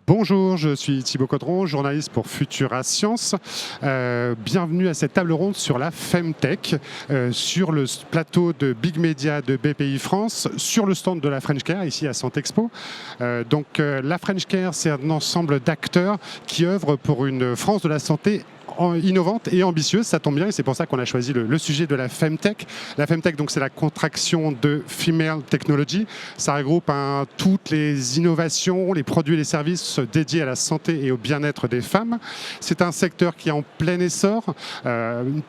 Bonjour, je suis Thibaut Codron, journaliste pour Futura Science. Bienvenue à cette table ronde sur la Femtech, sur le plateau de Big Media de BPI France, sur le stand de la French Care, ici à Santexpo. La French Care, c'est un ensemble d'acteurs qui œuvrent pour une France de la santé innovante et ambitieuse, ça tombe bien et c'est pour ça qu'on a choisi le sujet de la Femtech. La Femtech, donc, c'est la contraction de Female Technology. Ça regroupe toutes les innovations, les produits et les services dédiés à la santé et au bien-être des femmes. C'est un secteur qui est en plein essor,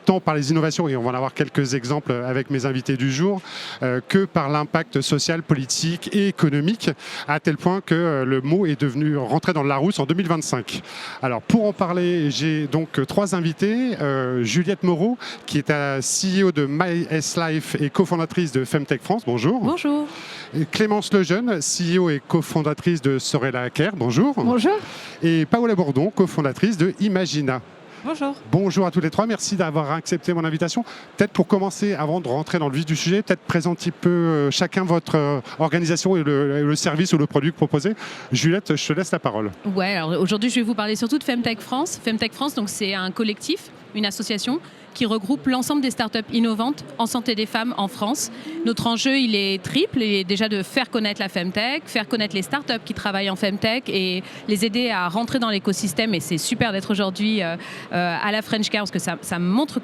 tant par les innovations, et on va en avoir quelques exemples avec mes invités du jour, que par l'impact social, politique et économique, à tel point que le mot est devenu rentré dans le Larousse en 2025. Alors, pour en parler, j'ai donc trois invités. Juliette Moreau, qui est la CEO de MySlife et cofondatrice de Femtech France. Bonjour. Bonjour. Et Clémence Lejeune, CEO et cofondatrice de Sorella Care. Bonjour. Bonjour. Et Paola Bourdon, cofondatrice de Imagina. Bonjour. Bonjour à tous les trois, merci d'avoir accepté mon invitation. Peut-être pour commencer, avant de rentrer dans le vif du sujet, peut-être présenter un peu chacun votre organisation et le service ou le produit que vous proposez. Juliette, je te laisse la parole. Ouais, alors aujourd'hui je vais vous parler surtout de Femtech France. Femtech France, donc c'est un collectif, une association qui regroupe l'ensemble des startups innovantes en santé des femmes en France. Notre enjeu, il est triple, et déjà de faire connaître la Femtech, faire connaître les startups qui travaillent en Femtech et les aider à rentrer dans l'écosystème. Et c'est super d'être aujourd'hui à la French Care parce que ça montre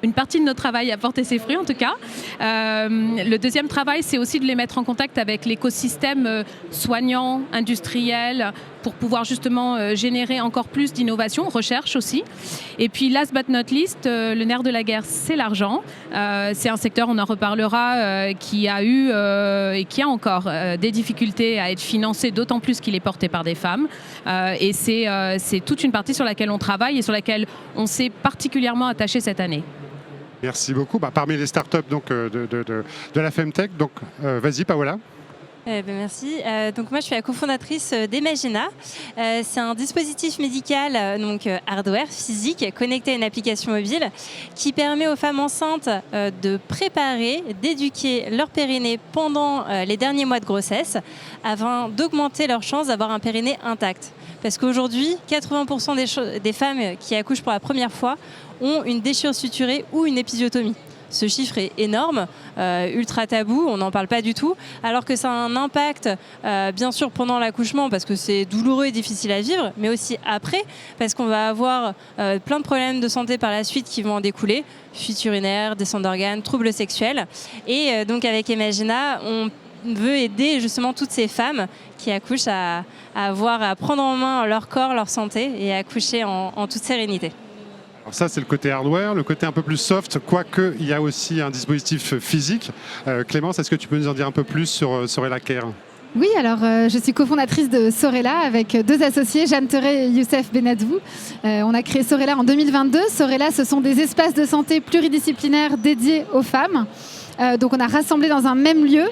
une partie de notre travail a porté ses fruits en tout cas. Le deuxième travail, c'est aussi de les mettre en contact avec l'écosystème soignant, industriel, pour pouvoir justement générer encore plus d'innovation, recherche aussi. Et puis last but not least, le nerf de la guerre, c'est l'argent. C'est un secteur, on en reparlera, qui a eu et qui a encore des difficultés à être financé, d'autant plus qu'il est porté par des femmes. Et c'est toute une partie sur laquelle on travaille et sur laquelle on s'est particulièrement attaché cette année. Merci beaucoup. Parmi les startups donc, de la Femtech, donc vas-y Paola. Merci. Donc moi je suis la cofondatrice d'Imagina. C'est un dispositif médical, donc hardware, physique, connecté à une application mobile qui permet aux femmes enceintes de préparer, d'éduquer leur périnée pendant les derniers mois de grossesse afin d'augmenter leurs chances d'avoir un périnée intact. Parce qu'aujourd'hui, 80% des femmes qui accouchent pour la première fois ont une déchirure suturée ou une épisiotomie. Ce chiffre est énorme, ultra tabou, on n'en parle pas du tout, alors que ça a un impact, bien sûr, pendant l'accouchement, parce que c'est douloureux et difficile à vivre, mais aussi après, parce qu'on va avoir plein de problèmes de santé par la suite qui vont en découler, fuite urinaire, descente d'organes, troubles sexuels. Et donc avec Imagina, on veut aider justement toutes ces femmes qui accouchent à prendre en main leur corps, leur santé et à accoucher en toute sérénité. Alors ça, c'est le côté hardware, le côté un peu plus soft, quoique il y a aussi un dispositif physique. Clémence, est-ce que tu peux nous en dire un peu plus sur Sorella Care ? Oui, alors je suis cofondatrice de Sorella avec deux associés, Jeanne Terret et Youssef Benadou. On a créé Sorella en 2022. Sorella, ce sont des espaces de santé pluridisciplinaires dédiés aux femmes. Donc on a rassemblé dans un même lieu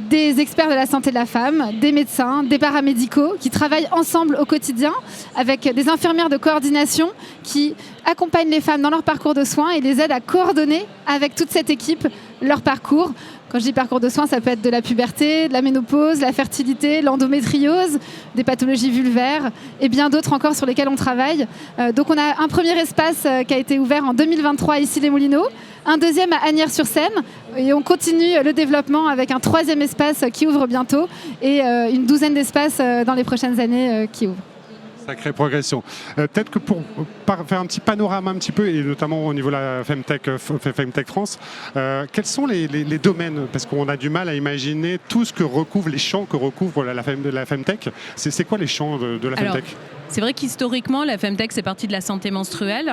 des experts de la santé de la femme, des médecins, des paramédicaux qui travaillent ensemble au quotidien avec des infirmières de coordination qui accompagnent les femmes dans leur parcours de soins et les aident à coordonner avec toute cette équipe leur parcours. Quand je dis parcours de soins, ça peut être de la puberté, de la ménopause, la fertilité, l'endométriose, des pathologies vulvaires et bien d'autres encore sur lesquelles on travaille. Donc on a un premier espace qui a été ouvert en 2023 ici les Moulineaux, un deuxième à Asnières-sur-Seine et on continue le développement avec un troisième espace qui ouvre bientôt et une douzaine d'espaces dans les prochaines années qui ouvrent. Sacrée progression. Peut-être que pour faire un petit panorama un petit peu, et notamment au niveau de la Femtech France, quels sont les domaines ? Parce qu'on a du mal à imaginer tout ce que recouvrent les champs que recouvre la Femtech. C'est quoi les champs de la Femtech ? C'est vrai qu'historiquement, la Femtech, c'est partie de la santé menstruelle,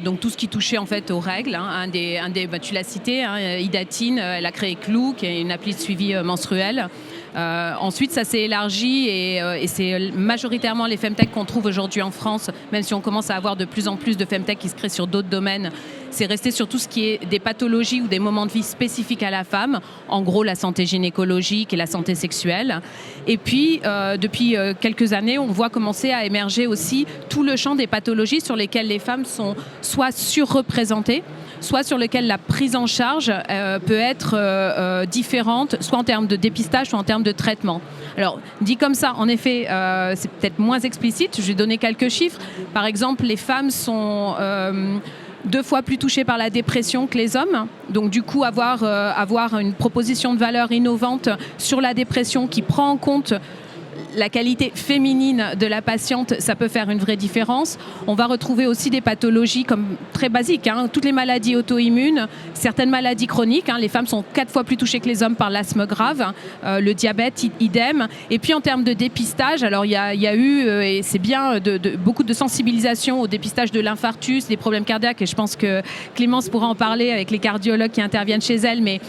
donc tout ce qui touchait en fait aux règles. Tu l'as cité, Idatine, elle a créé Clou, qui est une appli de suivi menstruel. Ensuite, ça s'est élargi et c'est majoritairement les Femtech qu'on trouve aujourd'hui en France, même si on commence à avoir de plus en plus de Femtech qui se créent sur d'autres domaines. c'est rester sur tout ce qui est des pathologies ou des moments de vie spécifiques à la femme, en gros la santé gynécologique et la santé sexuelle. Et puis, depuis quelques années, on voit commencer à émerger aussi tout le champ des pathologies sur lesquelles les femmes sont soit surreprésentées, soit sur lesquelles la prise en charge peut être différente, soit en termes de dépistage, soit en termes de traitement. Alors, dit comme ça, en effet, c'est peut-être moins explicite. Je vais donner quelques chiffres. Par exemple, les femmes sont 2 fois plus touchées par la dépression que les hommes. Donc, du coup, avoir une proposition de valeur innovante sur la dépression qui prend en compte la qualité féminine de la patiente, ça peut faire une vraie différence. On va retrouver aussi des pathologies comme très basiques, toutes les maladies auto-immunes, certaines maladies chroniques. Les femmes sont 4 fois plus touchées que les hommes par l'asthme grave, le diabète, idem. Et puis en termes de dépistage, alors il y a eu, et c'est bien, beaucoup de sensibilisation au dépistage de l'infarctus, des problèmes cardiaques, et je pense que Clémence pourra en parler avec les cardiologues qui interviennent chez elle, mais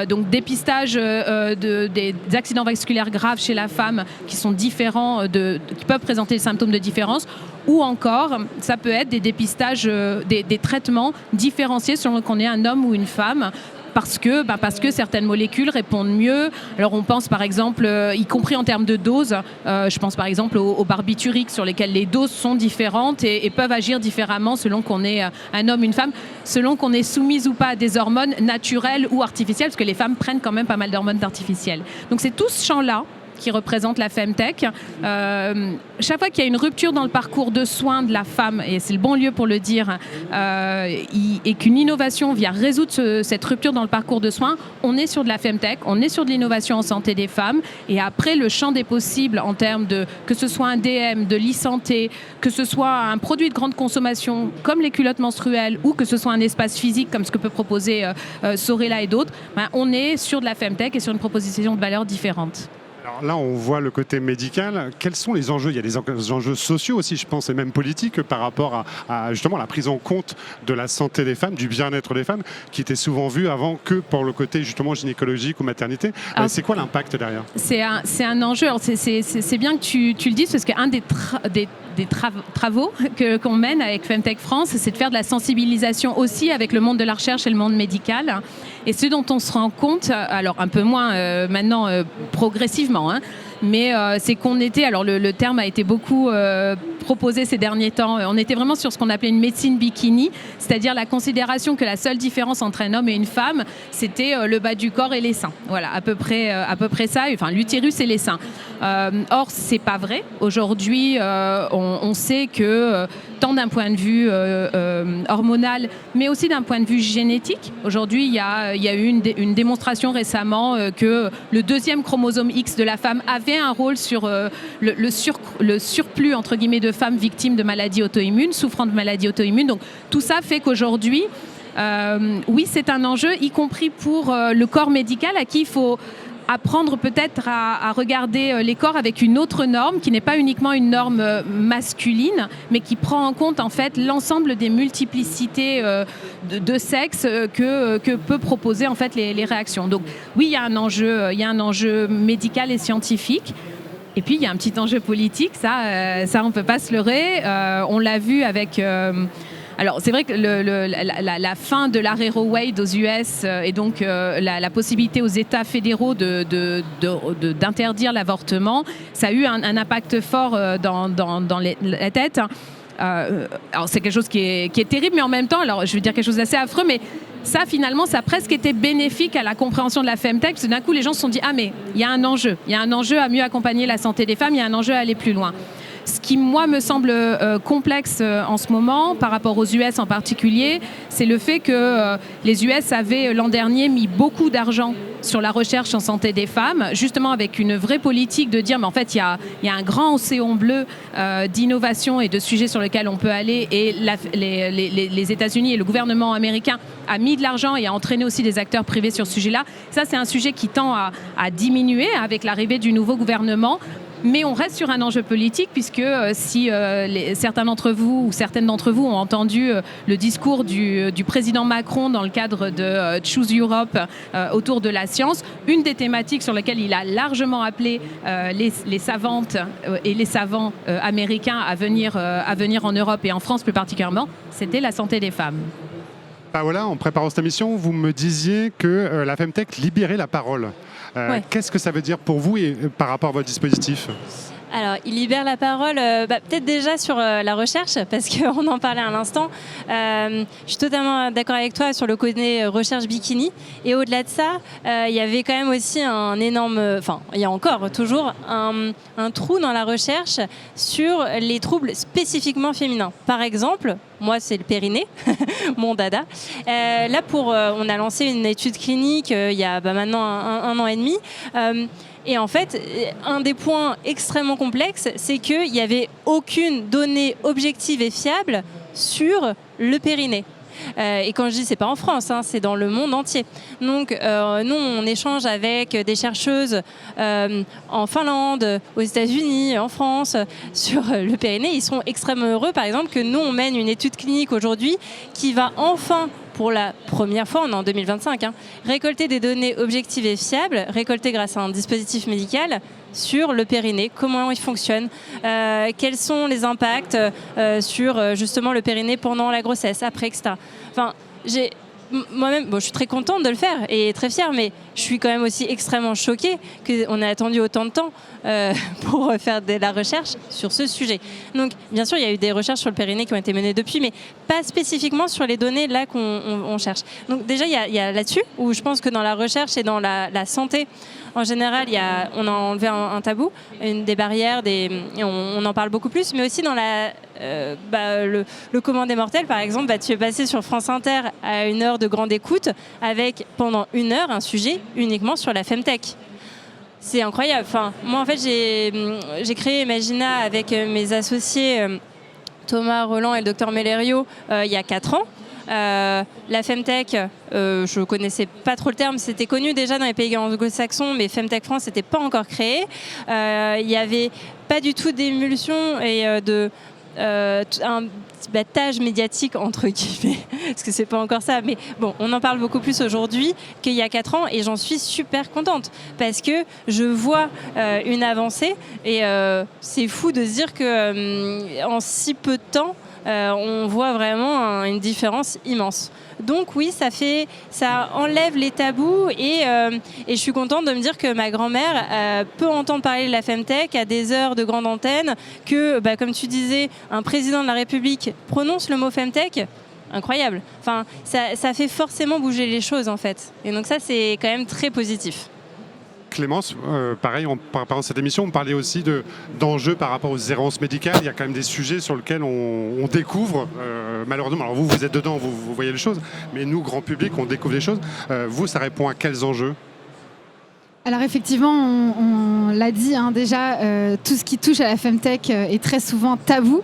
donc dépistage des accidents vasculaires graves chez la femme qui sont différents, qui peuvent présenter des symptômes de différence, ou encore, ça peut être des dépistages, des traitements différenciés selon qu'on est un homme ou une femme, parce que certaines molécules répondent mieux. Alors on pense par exemple, y compris en termes de doses, je pense par exemple aux barbituriques sur lesquels les doses sont différentes et peuvent agir différemment selon qu'on est un homme, une femme, selon qu'on est soumise ou pas à des hormones naturelles ou artificielles, parce que les femmes prennent quand même pas mal d'hormones artificielles. Donc c'est tout ce champ-là qui représente la Femtech. Chaque fois qu'il y a une rupture dans le parcours de soins de la femme, et c'est le bon lieu pour le dire, et qu'une innovation vient résoudre cette rupture dans le parcours de soins, on est sur de la Femtech, on est sur de l'innovation en santé des femmes, et après le champ des possibles en termes de, que ce soit un DM, de l'e-santé, que ce soit un produit de grande consommation comme les culottes menstruelles, ou que ce soit un espace physique comme ce que peut proposer Sorella et d'autres, on est sur de la Femtech et sur une proposition de valeur différente. Alors là, on voit le côté médical. Quels sont les enjeux ? Il y a des enjeux sociaux aussi, je pense, et même politiques par rapport à justement la prise en compte de la santé des femmes, du bien-être des femmes, qui était souvent vu avant que pour le côté justement gynécologique ou maternité. C'est quoi l'impact derrière ? C'est un enjeu. Alors c'est bien que tu le dises, parce qu'un des travaux qu'on mène avec Femtech France, c'est de faire de la sensibilisation aussi avec le monde de la recherche et le monde médical. Et ce dont on se rend compte, alors un peu moins maintenant progressivement, mais c'est qu'on était, alors le terme a été beaucoup proposé ces derniers temps, on était vraiment sur ce qu'on appelait une médecine bikini, c'est-à-dire la considération que la seule différence entre un homme et une femme, c'était le bas du corps et les seins. Voilà, à peu près ça, enfin l'utérus et les seins. Or, c'est pas vrai. Aujourd'hui, on sait que tant d'un point de vue hormonal, mais aussi d'un point de vue génétique, aujourd'hui, il y a eu une démonstration récemment que le 2e chromosome X de la femme avait un rôle sur le surplus, entre guillemets, de femmes victimes de maladies auto-immunes, souffrant de maladies auto-immunes. Donc tout ça fait qu'aujourd'hui, oui, c'est un enjeu, y compris pour le corps médical, à qui il faut apprendre peut-être à regarder les corps avec une autre norme, qui n'est pas uniquement une norme masculine, mais qui prend en compte en fait l'ensemble des multiplicités de sexe que peut proposer en fait les réactions. Donc oui, il y a un enjeu médical et scientifique. Et puis il y a un petit enjeu politique, ça on peut pas se leurrer. On l'a vu avec. Alors c'est vrai que la fin de l'arrêt Roe Wade aux US et donc la possibilité aux États fédéraux d'interdire l'avortement, ça a eu un impact fort dans la tête. Alors c'est quelque chose qui est terrible, mais en même temps, alors je vais dire quelque chose d'assez affreux, mais ça finalement, ça a presque été bénéfique à la compréhension de la Femtech, parce que d'un coup les gens se sont dit, ah mais il y a un enjeu à mieux accompagner la santé des femmes, il y a un enjeu à aller plus loin. Ce qui, moi, me semble complexe en ce moment, par rapport aux US en particulier, c'est le fait que les US avaient l'an dernier mis beaucoup d'argent sur la recherche en santé des femmes, justement avec une vraie politique de dire, mais en fait, il y a un grand océan bleu d'innovation et de sujets sur lesquels on peut aller, et les États-Unis et le gouvernement américain a mis de l'argent et a entraîné aussi des acteurs privés sur ce sujet-là. Ça, c'est un sujet qui tend à diminuer avec l'arrivée du nouveau gouvernement. Mais on reste sur un enjeu politique, puisque si certains d'entre vous ou certaines d'entre vous ont entendu le discours du président Macron dans le cadre de Choose Europe autour de la science, une des thématiques sur lesquelles il a largement appelé les savantes et les savants américains à venir en Europe et en France plus particulièrement, c'était la santé des femmes. Paola, en préparant cette émission, vous me disiez que la Femtech libérait la parole. Ouais. Qu'est-ce que ça veut dire pour vous et par rapport à votre dispositif ? Alors, il libère la parole, peut-être déjà sur la recherche, parce qu'on en parlait à l'instant. Je suis totalement d'accord avec toi sur le côté recherche bikini. Et au-delà de ça, il y avait quand même aussi un énorme... Enfin, il y a encore toujours un trou dans la recherche sur les troubles spécifiquement féminins. Par exemple, moi, c'est le périnée, mon dada. Là, on a lancé une étude clinique il y a maintenant un an et demi. Et en fait, un des points extrêmement complexes, c'est qu'il n'y avait aucune donnée objective et fiable sur le périnée. Et quand je dis c'est pas en France, c'est dans le monde entier. Donc nous on échange avec des chercheuses en Finlande, aux États-Unis, en France sur le périnée. Ils sont extrêmement heureux par exemple que nous on mène une étude clinique aujourd'hui qui va enfin, pour la première fois, on est en 2025, récolter des données objectives et fiables, récoltées grâce à un dispositif médical sur le périnée, comment il fonctionne, quels sont les impacts sur justement le périnée pendant la grossesse, après, etc. Enfin, moi-même, je suis très contente de le faire et très fière, mais je suis quand même aussi extrêmement choquée qu'on ait attendu autant de temps pour faire de la recherche sur ce sujet. Donc, bien sûr, il y a eu des recherches sur le périnée qui ont été menées depuis, mais pas spécifiquement sur les données là qu'on cherche. Donc déjà, il y a là-dessus, où je pense que dans la recherche et dans la santé, en général, on a enlevé un tabou, des barrières, et on en parle beaucoup plus, mais aussi dans le commun des mortels, par exemple, tu es passé sur France Inter à 1 heure de grande écoute avec, pendant 1 heure, un sujet uniquement sur la Femtech. C'est incroyable. Enfin, moi, en fait, j'ai créé Imagina avec mes associés Thomas Roland et le docteur Mellerio il y a 4 ans. La Femtech, je ne connaissais pas trop le terme, c'était connu déjà dans les pays anglo-saxons, mais Femtech France n'était pas encore créé. Il n'y avait pas du tout d'émulsion et un battage médiatique entre guillemets, parce que c'est pas encore ça, mais bon, on en parle beaucoup plus aujourd'hui qu'il y a 4 ans et j'en suis super contente parce que je vois une avancée et c'est fou de se dire que en si peu de temps on voit vraiment une différence immense. Donc oui, ça enlève les tabous et je suis contente de me dire que ma grand-mère peut entendre parler de la Femtech à des heures de grande antenne, que, comme tu disais, un président de la République prononce le mot Femtech. Incroyable. Enfin, ça fait forcément bouger les choses en fait. Et donc ça, c'est quand même très positif. Clémence, pareil, en préparant cette émission, on parlait aussi d'enjeux par rapport aux errances médicales. Il y a quand même des sujets sur lesquels on découvre, malheureusement. Alors vous êtes dedans, vous voyez les choses, mais nous, grand public, on découvre les choses. Vous, ça répond à quels enjeux ? Alors effectivement, on l'a dit déjà, tout ce qui touche à la Femtech est très souvent tabou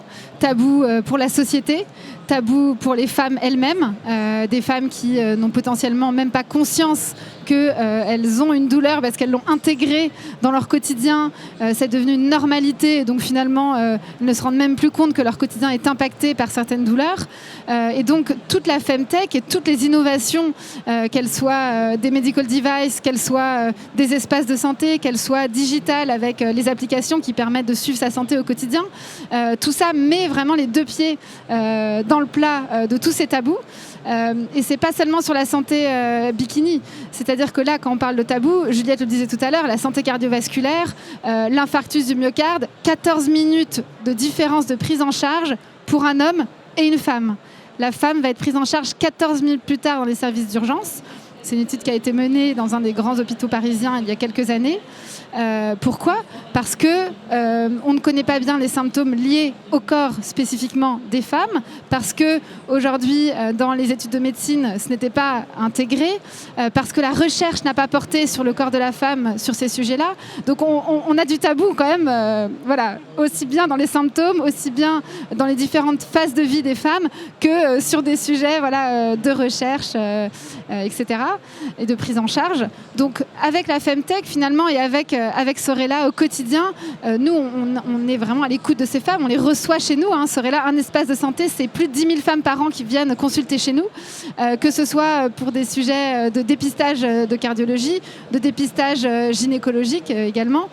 pour la société, tabou pour les femmes elles-mêmes, des femmes qui n'ont potentiellement même pas conscience qu'elles ont une douleur parce qu'elles l'ont intégrée dans leur quotidien, c'est devenu une normalité, et donc finalement elles ne se rendent même plus compte que leur quotidien est impacté par certaines douleurs. Et donc toute la Femtech et toutes les innovations, qu'elles soient des medical devices, qu'elles soient des espaces de santé, qu'elles soient digitales avec les applications qui permettent de suivre sa santé au quotidien, tout ça met vraiment les 2 pieds dans le plat de tous ces tabous. Et c'est pas seulement sur la santé bikini, c'est-à-dire que là, quand on parle de tabou, Juliette le disait tout à l'heure, la santé cardiovasculaire, l'infarctus du myocarde, 14 minutes de différence de prise en charge pour un homme et une femme. La femme va être prise en charge 14 minutes plus tard dans les services d'urgence. C'est une étude qui a été menée dans un des grands hôpitaux parisiens il y a quelques années. Pourquoi ? Parce que on ne connaît pas bien les symptômes liés au corps spécifiquement des femmes, parce que aujourd'hui dans les études de médecine ce n'était pas intégré, parce que la recherche n'a pas porté sur le corps de la femme sur ces sujets-là. Donc on a du tabou quand même, aussi bien dans les symptômes, aussi bien dans les différentes phases de vie des femmes que sur des sujets de recherche, etc. d'accompagnement et de prise en charge. Donc avec la Femtech finalement et avec Sorella au quotidien, nous on est vraiment à l'écoute de ces femmes, on les reçoit chez nous. Sorella, un espace de santé, c'est plus de 10 000 femmes par an qui viennent consulter chez nous, que ce soit pour des sujets de dépistage de cardiologie, de dépistage gynécologique également,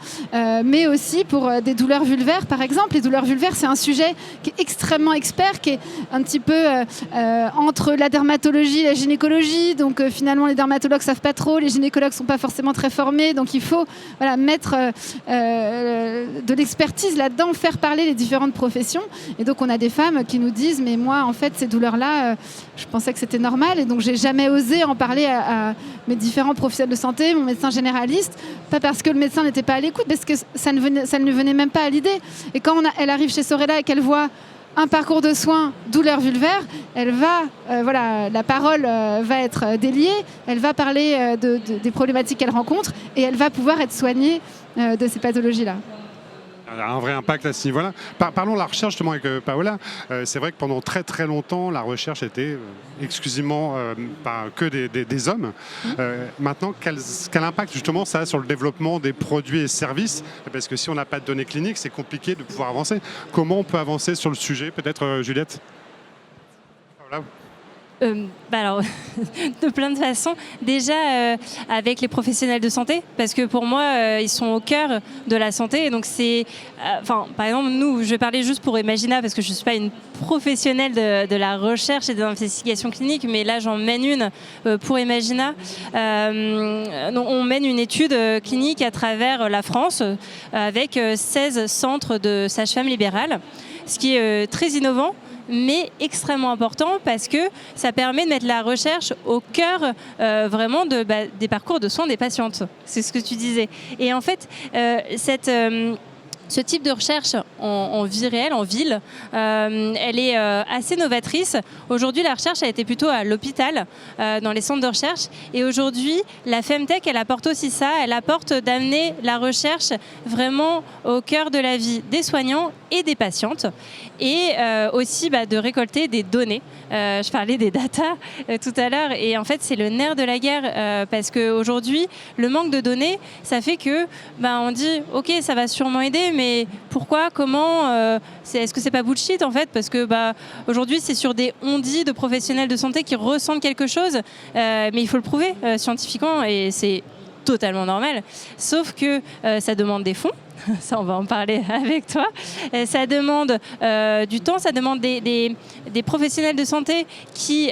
mais aussi pour des douleurs vulvaires par exemple. Les douleurs vulvaires, c'est un sujet qui est extrêmement expert, qui est un petit peu entre la dermatologie et la gynécologie. Donc finalement, les dermatologues savent pas trop, les gynécologues sont pas forcément très formés. Donc il faut mettre de l'expertise là-dedans, faire parler les différentes professions. Et donc on a des femmes qui nous disent mais moi en fait ces douleurs-là, je pensais que c'était normal et donc j'ai jamais osé en parler à mes différents professionnels de santé, mon médecin généraliste, pas parce que le médecin n'était pas à l'écoute, parce que ça ne lui venait même pas à l'idée. Et quand elle arrive chez Sorella et qu'elle voit un parcours de soins douleur vulvaire, elle va, la parole va être déliée, elle va parler des problématiques qu'elle rencontre et elle va pouvoir être soignée de ces pathologies-là. Un vrai impact à ce niveau-là. Parlons de la recherche justement avec Paola. C'est vrai que pendant très très longtemps, la recherche était exclusivement que des hommes. Maintenant, quel impact justement ça a sur le développement des produits et services? Parce que si on n'a pas de données cliniques, c'est compliqué de pouvoir avancer. Comment on peut avancer sur le sujet? Peut-être Juliette? Paola? Alors, de plein de façons. Déjà, avec les professionnels de santé, parce que pour moi, ils sont au cœur de la santé. Et donc, par exemple, nous, je vais parler juste pour Imagina, parce que je ne suis pas une professionnelle de la recherche et des investigations cliniques, mais là, j'en mène une pour Imagina. On mène une étude clinique à travers la France, avec 16 centres de sages-femmes libérales, ce qui est très innovant, mais extrêmement important parce que ça permet de mettre la recherche au cœur vraiment des parcours de soins des patientes. C'est ce que tu disais. Et en fait, ce type de recherche en vie réelle, en ville, elle est assez novatrice. Aujourd'hui, la recherche a été plutôt à l'hôpital, dans les centres de recherche. Et aujourd'hui, la Femtech, elle apporte aussi ça. Elle apporte d'amener la recherche vraiment au cœur de la vie des soignants et des patientes. Et aussi de récolter des données. Je parlais des data tout à l'heure. Et en fait, c'est le nerf de la guerre. Parce qu'aujourd'hui, le manque de données, ça fait que on dit « Ok, ça va sûrement aider, mais pourquoi, comment est-ce que c'est pas bullshit en fait? Parce que aujourd'hui c'est sur des on-dit de professionnels de santé qui ressentent quelque chose, mais il faut le prouver scientifiquement et c'est totalement normal. Sauf que ça demande des fonds. Ça, on va en parler avec toi. Ça demande du temps, ça demande des professionnels de santé qui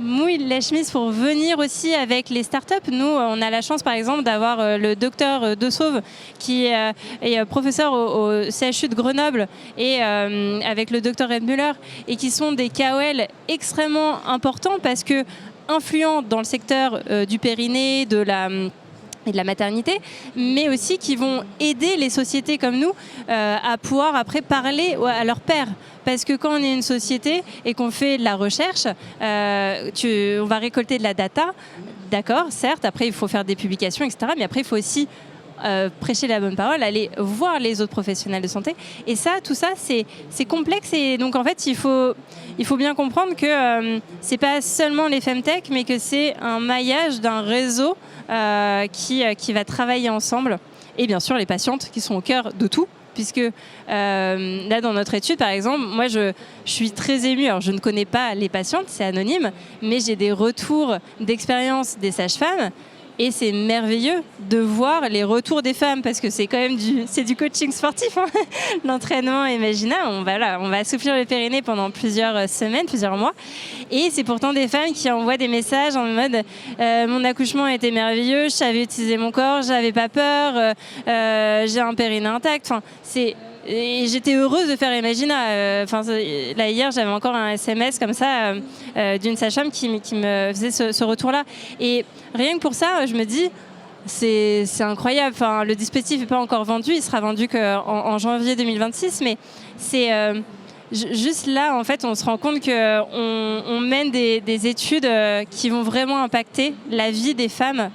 mouillent les chemises pour venir aussi avec les startups. Nous, on a la chance, par exemple, d'avoir le docteur De Sauve, qui est professeur au CHU de Grenoble, et avec le docteur Ed Muller, et qui sont des KOL extrêmement importants parce que influents dans le secteur du périnée, et de la maternité, mais aussi qui vont aider les sociétés comme nous à pouvoir après parler à leurs pairs. Parce que quand on est une société et qu'on fait de la recherche, on va récolter de la data, d'accord, certes, après il faut faire des publications, etc. Mais après il faut aussi prêcher la bonne parole, aller voir les autres professionnels de santé. Et ça, tout ça, c'est complexe. Et donc, en fait, il faut bien comprendre que c'est pas seulement les Femtech, mais que c'est un maillage d'un réseau qui va travailler ensemble. Et bien sûr, les patientes qui sont au cœur de tout. Puisque là, dans notre étude, par exemple, moi, je suis très émue. Alors, je ne connais pas les patientes, c'est anonyme, mais j'ai des retours d'expérience des sages-femmes. Et c'est merveilleux de voir les retours des femmes parce que c'est quand même du coaching sportif, hein. L'entraînement Imagina, on va assouplir le périnée pendant plusieurs semaines, plusieurs mois. Et c'est pourtant des femmes qui envoient des messages en mode mon accouchement était merveilleux, je savais utiliser mon corps, j'avais pas peur, j'ai un périnée intact. Enfin, et j'étais heureuse de faire Imagina. Là, hier, j'avais encore un SMS comme ça d'une sage-femme qui me faisait ce retour-là. Et rien que pour ça, je me dis, c'est incroyable. Enfin, le dispositif n'est pas encore vendu. Il sera vendu qu'en janvier 2026. Mais c'est juste là, en fait, on se rend compte qu'on mène des études qui vont vraiment impacter la vie des femmes.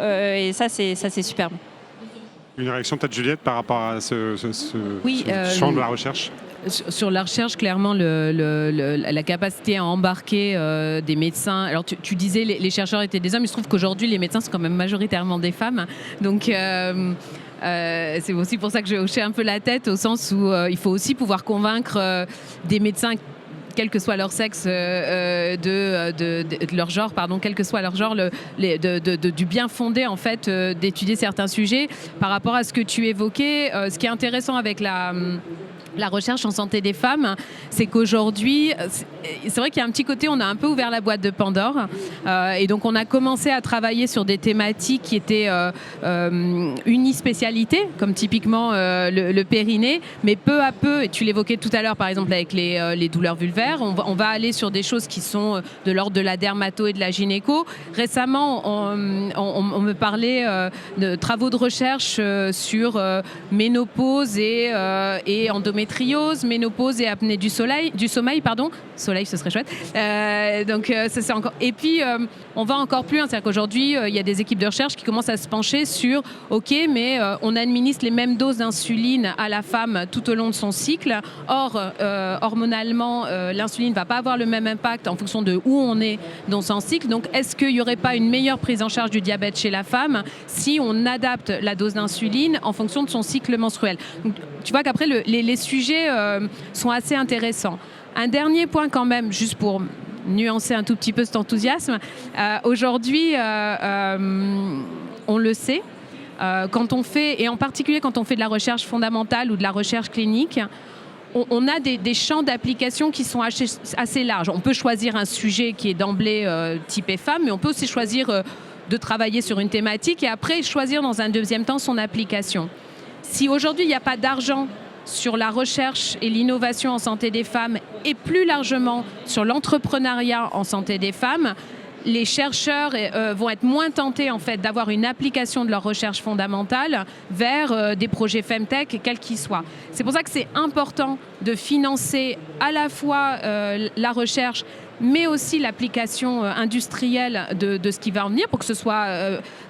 Et ça, c'est superbe. Une réaction peut-être Juliette par rapport à ce champ de la recherche? Sur la recherche, clairement, la capacité à embarquer des médecins. Alors, tu disais les chercheurs étaient des hommes, mais je trouve qu'aujourd'hui, les médecins sont quand même majoritairement des femmes. Donc, c'est aussi pour ça que je hochais un peu la tête, au sens où il faut aussi pouvoir convaincre des médecins, quel que soit leur sexe, de leur genre, pardon, quel que soit leur genre, du bien fondé en fait d'étudier certains sujets. Par rapport à ce que tu évoquais, ce qui est intéressant avec la recherche en santé des femmes, c'est qu'aujourd'hui, c'est vrai qu'il y a un petit côté, on a un peu ouvert la boîte de Pandore, et donc on a commencé à travailler sur des thématiques qui étaient unispécialités, comme typiquement le périnée, mais peu à peu, et tu l'évoquais tout à l'heure par exemple avec les douleurs vulvaires, on va aller sur des choses qui sont de l'ordre de la dermato et de la gynéco. Récemment, on me parlait de travaux de recherche sur ménopause et endométriose, ménopause et apnée du sommeil, soleil ce serait chouette. Donc ça c'est encore. Et puis on va encore plus loin, c'est-à-dire qu'aujourd'hui il y a des équipes de recherche qui commencent à se pencher sur mais on administre les mêmes doses d'insuline à la femme tout au long de son cycle. Or hormonalement l'insuline ne va pas avoir le même impact en fonction de où on est dans son cycle. Donc est-ce qu'il n'y aurait pas une meilleure prise en charge du diabète chez la femme si on adapte la dose d'insuline en fonction de son cycle menstruel? Donc, tu vois qu'après les sujets sont assez intéressants. Un dernier point quand même, juste pour nuancer un tout petit peu cet enthousiasme. Aujourd'hui, on le sait, quand on fait, et en particulier quand on fait de la recherche fondamentale ou de la recherche clinique, on a des champs d'application qui sont assez larges. On peut choisir un sujet qui est d'emblée typé femme, mais on peut aussi choisir de travailler sur une thématique et après choisir dans un deuxième temps son application. Si aujourd'hui il n'y a pas d'argent sur la recherche et l'innovation en santé des femmes et plus largement sur l'entrepreneuriat en santé des femmes, les chercheurs vont être moins tentés en fait d'avoir une application de leur recherche fondamentale vers des projets Femtech, quels qu'ils soient. C'est pour ça que c'est important de financer à la fois la recherche, mais aussi l'application industrielle de ce qui va en venir pour que ce soit,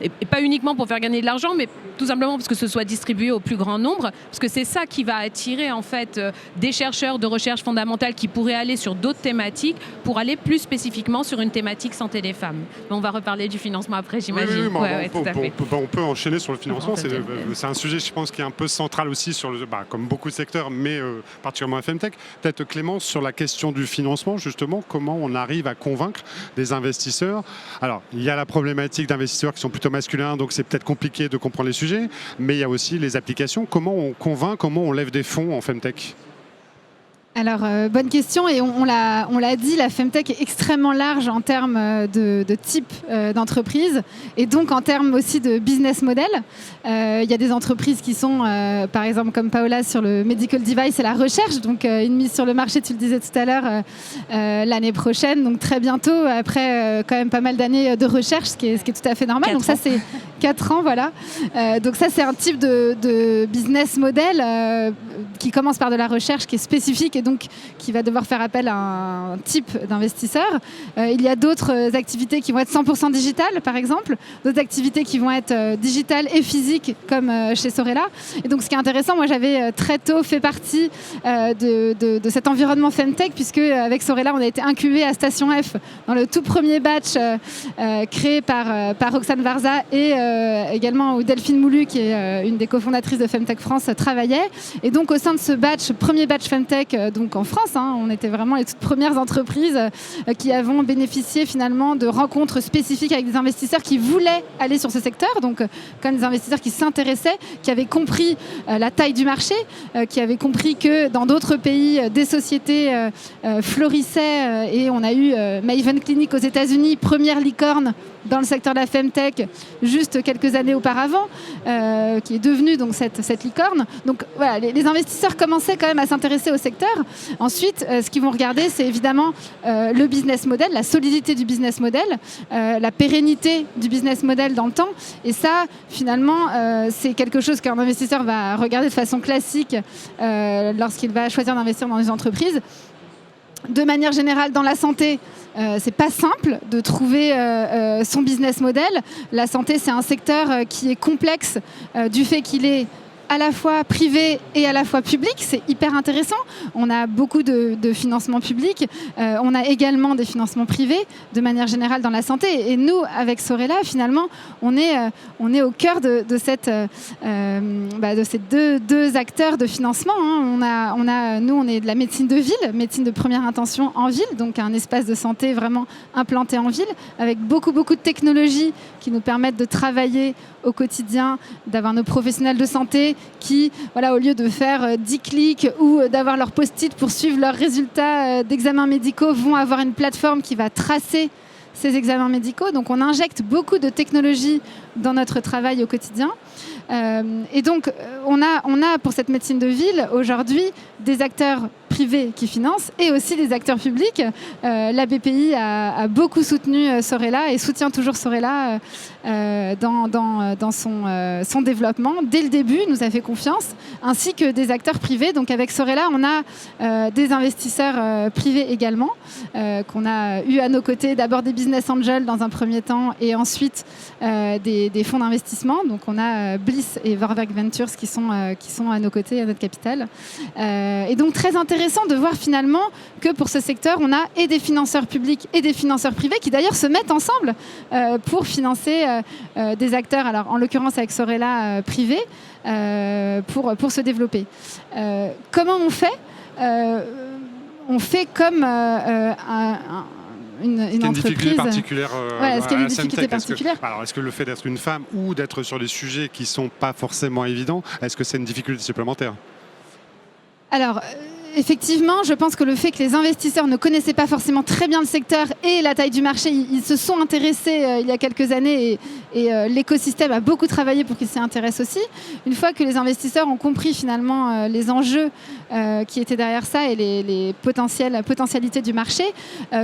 et pas uniquement pour faire gagner de l'argent, mais tout simplement parce que ce soit distribué au plus grand nombre, parce que c'est ça qui va attirer en fait des chercheurs de recherche fondamentale qui pourraient aller sur d'autres thématiques pour aller plus spécifiquement sur une thématique santé des femmes. Mais on va reparler du financement après, j'imagine. On peut enchaîner sur le financement. C'est un sujet, je pense, qui est un peu central aussi, comme beaucoup de secteurs, mais particulièrement à Femtech. Peut-être Clémence, sur la question du financement, justement, comment on arrive à convaincre des investisseurs. Alors, il y a la problématique d'investisseurs qui sont plutôt masculins, donc c'est peut-être compliqué de comprendre les sujets, mais il y a aussi les applications. Comment on convainc, comment on lève des fonds en Femtech ? Alors, bonne question, et on l'a dit, la Femtech est extrêmement large en termes de type d'entreprise, et donc en termes aussi de business model. Il y a des entreprises qui sont, par exemple, comme Paola sur le medical device et la recherche, donc une mise sur le marché, tu le disais tout à l'heure, l'année prochaine, donc très bientôt, après quand même pas mal d'années de recherche, ce qui est tout à fait normal. Donc ça, c'est 4 ans, voilà. Donc ça, c'est un type de business model qui commence par de la recherche, qui est spécifique et donc qui va devoir faire appel à un type d'investisseur. Il y a d'autres activités qui vont être 100% digitales, par exemple, d'autres activités qui vont être digitales et physiques, comme chez Sorella. Et donc, ce qui est intéressant, moi, j'avais très tôt fait partie de cet environnement Femtech, puisque avec Sorella, on a été incubé à Station F dans le tout premier batch créé par Roxane Varza et également où Delphine Moulu, qui est une des cofondatrices de Femtech France, travaillait. Et donc, au sein de ce premier batch Femtech, donc en France, on était vraiment les toutes premières entreprises qui avons bénéficié finalement de rencontres spécifiques avec des investisseurs qui voulaient aller sur ce secteur, donc comme des investisseurs qui s'intéressaient, qui avaient compris la taille du marché, qui avaient compris que dans d'autres pays, des sociétés florissaient et on a eu Maven Clinic aux États-Unis, première licorne dans le secteur de la Femtech juste quelques années auparavant, qui est devenue donc cette licorne. Donc voilà, les investisseurs commençaient quand même à s'intéresser au secteur. Ensuite, ce qu'ils vont regarder, c'est évidemment le business model, la solidité du business model, la pérennité du business model dans le temps. Et ça, finalement, c'est quelque chose qu'un investisseur va regarder de façon classique lorsqu'il va choisir d'investir dans une entreprise. De manière générale, dans la santé, c'est pas simple de trouver son business model. La santé, c'est un secteur qui est complexe du fait qu'il est à la fois privé et à la fois public. C'est hyper intéressant. On a beaucoup de financements publics. On a également des financements privés de manière générale dans la santé. Et nous, avec Sorella, finalement, on est au cœur de ces deux acteurs de financement. Hein. Nous, on est de la médecine de ville, médecine de première intention en ville, donc un espace de santé vraiment implanté en ville, avec beaucoup de technologies qui nous permettent de travailler au quotidien, d'avoir nos professionnels de santé qui, au lieu de faire 10 clics ou d'avoir leur post-it pour suivre leurs résultats d'examens médicaux, vont avoir une plateforme qui va tracer ces examens médicaux. Donc on injecte beaucoup de technologies dans notre travail au quotidien. Et donc on a pour cette médecine de ville aujourd'hui des acteurs privés qui financent et aussi des acteurs publics. La BPI a beaucoup soutenu Sorella et soutient toujours Sorella dans son développement. Dès le début, nous a fait confiance, ainsi que des acteurs privés. Donc avec Sorella, on a des investisseurs privés également, qu'on a eu à nos côtés, d'abord des business angels dans un premier temps et ensuite des fonds d'investissement. Donc on a Bliss et Vorwerk Ventures qui sont à nos côtés, à notre capital. Et donc très intéressant de voir finalement que pour ce secteur, on a et des financeurs publics et des financeurs privés qui d'ailleurs se mettent ensemble pour financer des acteurs, alors en l'occurrence avec Sorella privé, pour se développer. Comment on fait on fait comme une entreprise. Difficulté particulière. Est-ce qu'il y a une difficulté particulière ? Alors, est-ce que le fait d'être une femme ou d'être sur des sujets qui ne sont pas forcément évidents, est-ce que c'est une difficulté supplémentaire ? Alors, effectivement, je pense que le fait que les investisseurs ne connaissaient pas forcément très bien le secteur et la taille du marché, ils se sont intéressés il y a quelques années et l'écosystème a beaucoup travaillé pour qu'ils s'y intéressent aussi. Une fois que les investisseurs ont compris finalement les enjeux qui étaient derrière ça et les potentialités du marché,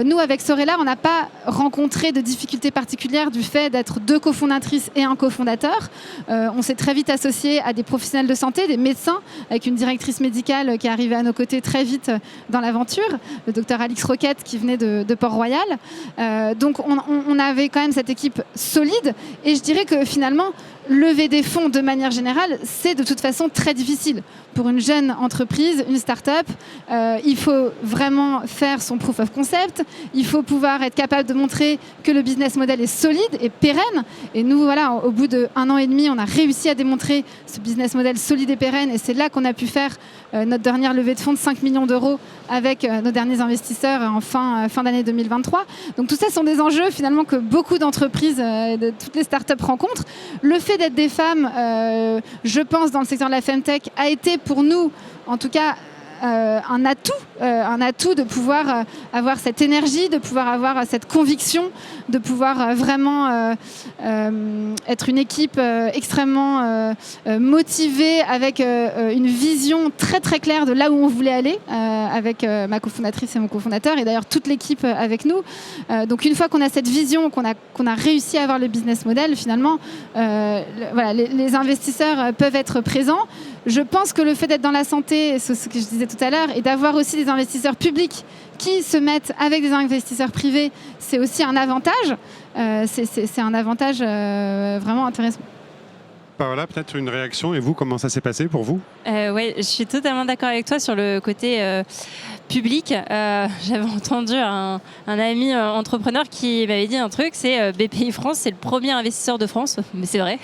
nous, avec Sorella, on n'a pas rencontré de difficultés particulières du fait d'être 2 cofondatrices et un cofondateur. On s'est très vite associé à des professionnels de santé, des médecins, avec une directrice médicale qui est arrivée à nos côtés très vite dans l'aventure, le docteur Alix Roquette qui venait de Port-Royal. Donc on avait quand même cette équipe solide et je dirais que finalement lever des fonds de manière générale, c'est de toute façon très difficile. Pour une jeune entreprise, une start-up, il faut vraiment faire son proof of concept, il faut pouvoir être capable de montrer que le business model est solide et pérenne. Et nous, au bout d'1 an et demi, on a réussi à démontrer ce business model solide et pérenne et c'est là qu'on a pu faire notre dernière levée de fonds de 5 millions d'euros avec nos derniers investisseurs en fin d'année 2023. Donc tout ça sont des enjeux finalement que beaucoup d'entreprises, de toutes les startups rencontrent. Le fait d'être des femmes, je pense, dans le secteur de la femtech, a été pour nous, en tout cas, un atout de pouvoir avoir cette énergie, de pouvoir avoir cette conviction, de pouvoir vraiment être une équipe extrêmement motivée avec une vision très très claire de là où on voulait aller avec ma cofondatrice et mon cofondateur et d'ailleurs toute l'équipe avec nous. Donc une fois qu'on a cette vision, qu'on a réussi à avoir le business model, finalement, les investisseurs peuvent être présents. Je pense que le fait d'être dans la santé, c'est ce que je disais tout à l'heure, et d'avoir aussi des investisseurs publics qui se mettent avec des investisseurs privés, c'est aussi un avantage. C'est un avantage vraiment intéressant. Paola, peut-être une réaction, et vous, comment ça s'est passé pour vous ? Oui, je suis totalement d'accord avec toi sur le côté public. J'avais entendu un ami entrepreneur qui m'avait dit un truc, c'est BPI France, c'est le premier investisseur de France, mais c'est vrai,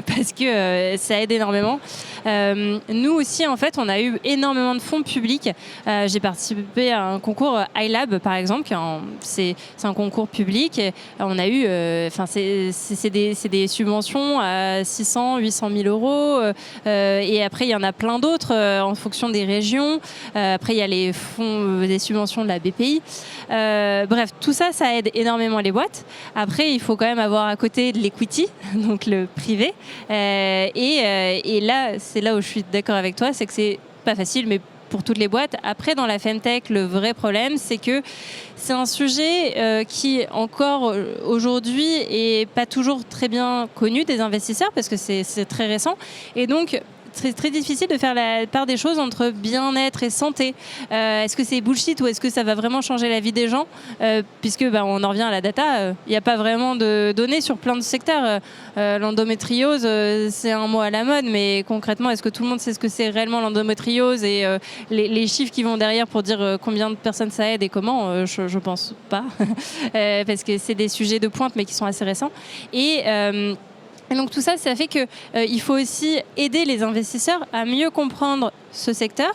parce que ça aide énormément. Nous aussi, en fait, on a eu énormément de fonds publics. J'ai participé à un concours iLab, par exemple, c'est un concours public. On a eu, c'est des subventions à 600, 800 000 euros. Et après, il y en a plein d'autres en fonction des régions. Après, il y a les fonds, des subventions de la BPI. Bref, tout ça, ça aide énormément les boîtes. Après, il faut quand même avoir à côté de l'equity, donc le privé. Et là, c'est là où je suis d'accord avec toi, c'est que c'est pas facile, mais pour toutes les boîtes. Après, dans la femtech, le vrai problème, c'est que c'est un sujet qui, encore aujourd'hui, est pas toujours très bien connu des investisseurs parce que c'est très récent. Et donc, c'est très difficile de faire la part des choses entre bien-être et santé. Est-ce que c'est bullshit ou est-ce que ça va vraiment changer la vie des gens, puisque on en revient à la data, il n'y a pas vraiment de données sur plein de secteurs. L'endométriose, c'est un mot à la mode, mais concrètement, est-ce que tout le monde sait ce que c'est réellement l'endométriose et les chiffres qui vont derrière pour dire combien de personnes ça aide et comment, je pense pas, parce que c'est des sujets de pointe mais qui sont assez récents. Et donc tout ça, ça fait qu'il faut aussi aider les investisseurs à mieux comprendre ce secteur.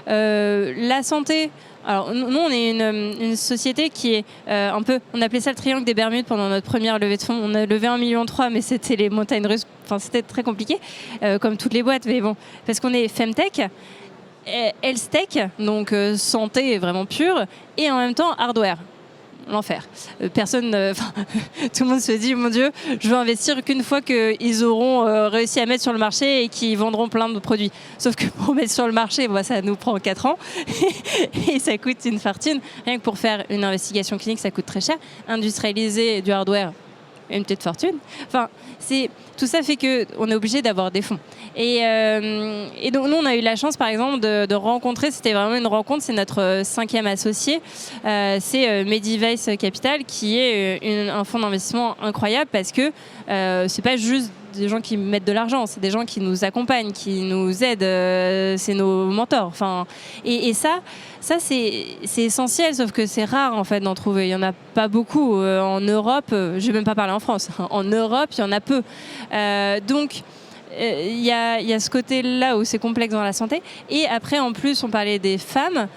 La santé, alors nous on est une société qui est un peu, on appelait ça le triangle des Bermudes pendant notre première levée de fonds. On a levé 1,3 million, mais c'était les montagnes russes, enfin c'était très compliqué, comme toutes les boîtes, mais bon, parce qu'on est Femtech, Health Tech, donc santé vraiment pure, et en même temps hardware. L'enfer. Personne, tout le monde se dit, mon Dieu, je veux investir qu'une fois qu'ils auront réussi à mettre sur le marché et qu'ils vendront plein de produits. Sauf que pour mettre sur le marché, ça nous prend 4 ans et ça coûte une fortune. Rien que pour faire une investigation clinique, ça coûte très cher. Industrialiser du hardware, une petite fortune. Tout ça fait qu'on est obligé d'avoir des fonds. Et donc, nous, on a eu la chance, par exemple, de rencontrer, c'était vraiment une rencontre, c'est notre 5e associé, c'est Medivice Capital, qui est un fonds d'investissement incroyable parce que c'est pas juste des gens qui mettent de l'argent, c'est des gens qui nous accompagnent, qui nous aident, c'est nos mentors. Et ça c'est essentiel, sauf que c'est rare en fait d'en trouver. Il n'y en a pas beaucoup. En Europe, je ne vais même pas parler en France, en Europe, il y en a peu. Donc, il y a ce côté-là où c'est complexe dans la santé. Et après, en plus, on parlait des femmes.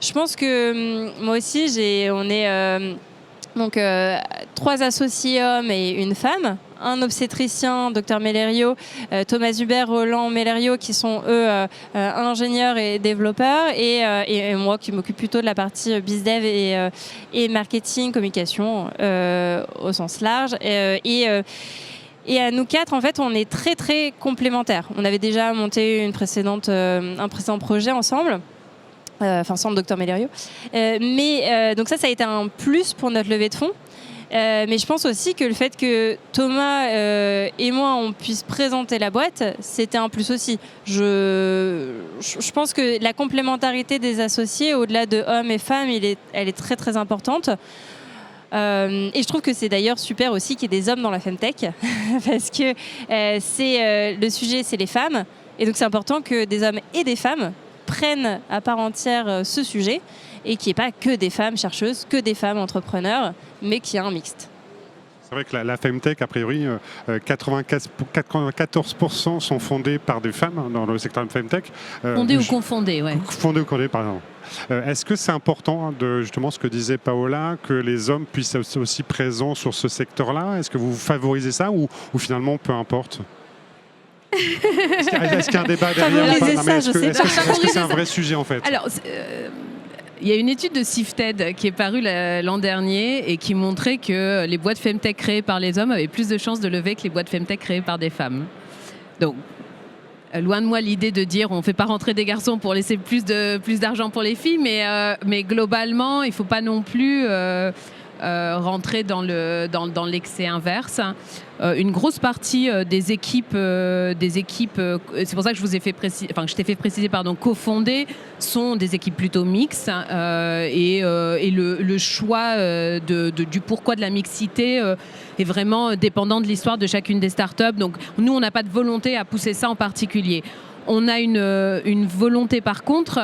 Je pense que moi aussi, on est 3 associés hommes et une femme. Un obstétricien, Dr Mellerio, Thomas Hubert, Roland Mellerio, qui sont eux ingénieurs et développeurs, et moi qui m'occupe plutôt de la partie bizdev et marketing, communication au sens large. Et à nous 4, en fait, on est très très complémentaires. On avait déjà monté un précédent projet ensemble. Sans le Dr Mellerio. Donc ça a été un plus pour notre levée de fonds. Mais je pense aussi que le fait que Thomas et moi, on puisse présenter la boîte, c'était un plus aussi. Je pense que la complémentarité des associés, au-delà de hommes et femmes, elle est très très importante. Et je trouve que c'est d'ailleurs super aussi qu'il y ait des hommes dans la Femtech, parce que le sujet, c'est les femmes. Et donc c'est important que des hommes et des femmes prennent à part entière ce sujet et qu'il n'y ait pas que des femmes chercheuses, que des femmes entrepreneurs, mais qu'il y ait un mixte. C'est vrai que la Femtech, a priori, 94% sont fondées par des femmes dans le secteur de Femtech. Fondées ou confondées, ouais. Fondées ou confondées, pardon. Est-ce que c'est important, justement ce que disait Paola, que les hommes puissent être aussi présents sur ce secteur-là? Est-ce que vous favorisez ça ou finalement, peu importe? Est-ce qu'il y a un débat derrière? Est-ce que c'est un vrai sujet en fait? Alors, il y a une étude de Sifted qui est parue l'an dernier et qui montrait que les boîtes Femtech créées par les hommes avaient plus de chances de lever que les boîtes Femtech créées par des femmes. Donc, loin de moi l'idée de dire on ne fait pas rentrer des garçons pour laisser plus d'argent pour les filles, mais globalement, il ne faut pas non plus rentrer dans l'excès inverse. Une grosse partie des équipes, c'est pour ça que je t'ai fait préciser, cofondées, sont des équipes plutôt mixtes, et le choix du pourquoi de la mixité est vraiment dépendant de l'histoire de chacune des startups. Donc nous, on n'a pas de volonté à pousser ça en particulier. On a une volonté par contre,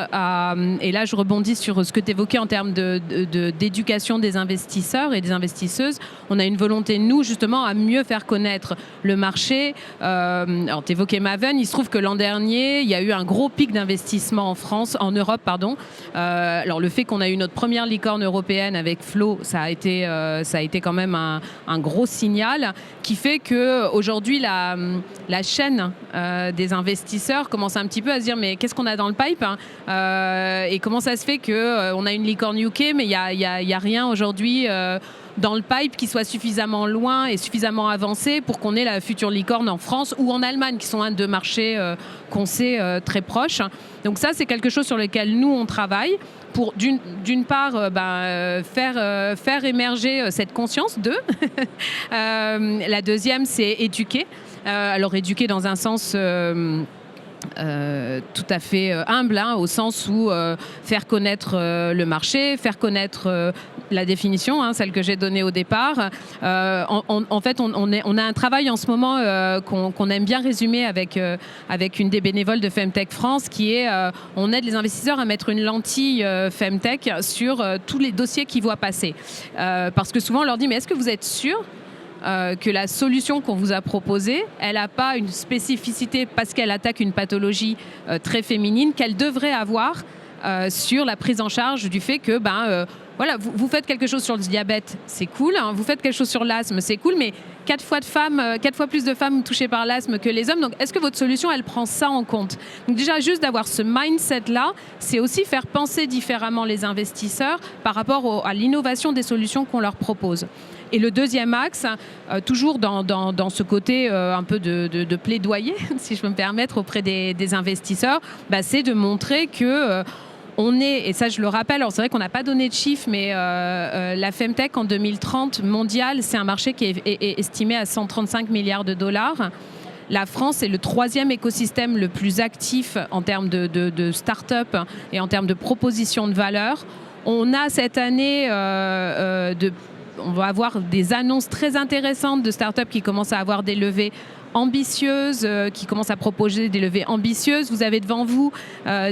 et là je rebondis sur ce que tu évoquais en termes d'éducation des investisseurs et des investisseuses, on a une volonté, nous, justement, à mieux faire connaître le marché. Alors tu évoquais Maven, il se trouve que l'an dernier, il y a eu un gros pic d'investissement en Europe. Alors le fait qu'on a eu notre première licorne européenne avec Flow, ça a été quand même un gros signal qui fait qu'aujourd'hui, la chaîne des investisseurs commence un petit peu à se dire mais qu'est-ce qu'on a dans le pipe, et comment ça se fait qu'on a une licorne UK mais il y a rien aujourd'hui dans le pipe qui soit suffisamment loin et suffisamment avancé pour qu'on ait la future licorne en France ou en Allemagne, qui sont deux marchés qu'on sait très proches. Donc ça, c'est quelque chose sur lequel nous, on travaille pour, d'une part, faire émerger cette conscience d'eux. La deuxième, c'est éduquer. Alors éduquer dans un sens tout à fait humble, au sens où faire connaître le marché, faire connaître la définition, celle que j'ai donnée au départ. En fait, on a un travail en ce moment qu'on aime bien résumer avec une des bénévoles de Femtech France, qui est on aide les investisseurs à mettre une lentille Femtech sur tous les dossiers qu'ils voient passer. Parce que souvent on leur dit, mais est-ce que vous êtes sûr que la solution qu'on vous a proposée, elle n'a pas une spécificité parce qu'elle attaque une pathologie très féminine qu'elle devrait avoir sur la prise en charge du fait que voilà, vous faites quelque chose sur le diabète, c'est cool, vous faites quelque chose sur l'asthme, c'est cool, mais 4 fois plus de femmes touchées par l'asthme que les hommes. Donc, est-ce que votre solution, elle prend ça en compte? Donc déjà, juste d'avoir ce mindset-là, c'est aussi faire penser différemment les investisseurs par rapport à l'innovation des solutions qu'on leur propose. Et le deuxième axe, toujours dans ce côté un peu de plaidoyer, si je peux me permettre, auprès des investisseurs, c'est de montrer que on est, et ça je le rappelle, alors c'est vrai qu'on n'a pas donné de chiffres, mais la Femtech en 2030 mondiale, c'est un marché qui est estimé à 135 milliards de dollars. La France est le 3e écosystème le plus actif en termes de start-up et en termes de propositions de valeur. On a cette année on va avoir des annonces très intéressantes de start-up qui commencent à avoir des levées ambitieuses, qui commencent à proposer des levées ambitieuses. Vous avez devant vous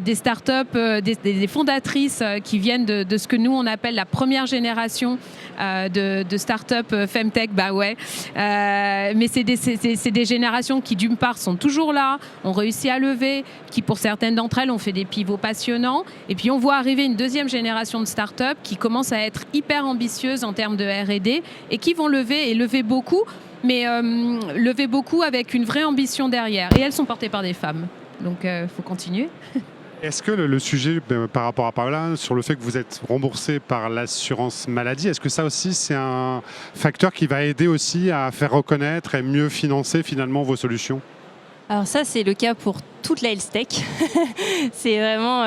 des start-up, des fondatrices qui viennent de ce que nous on appelle la première génération de start-up Femtech. Mais c'est des générations qui d'une part sont toujours là, ont réussi à lever, qui pour certaines d'entre elles ont fait des pivots passionnants. Et puis on voit arriver une deuxième génération de start-up qui commence à être hyper ambitieuses en termes de R&D et qui vont lever beaucoup, mais lever beaucoup avec une vraie ambition derrière. Et elles sont portées par des femmes. Donc il faut continuer. Est-ce que le sujet par rapport à Paola, sur le fait que vous êtes remboursé par l'assurance maladie, est-ce que ça aussi c'est un facteur qui va aider aussi à faire reconnaître et mieux financer finalement vos solutions? Alors ça, c'est le cas pour toute la health tech. C'est vraiment,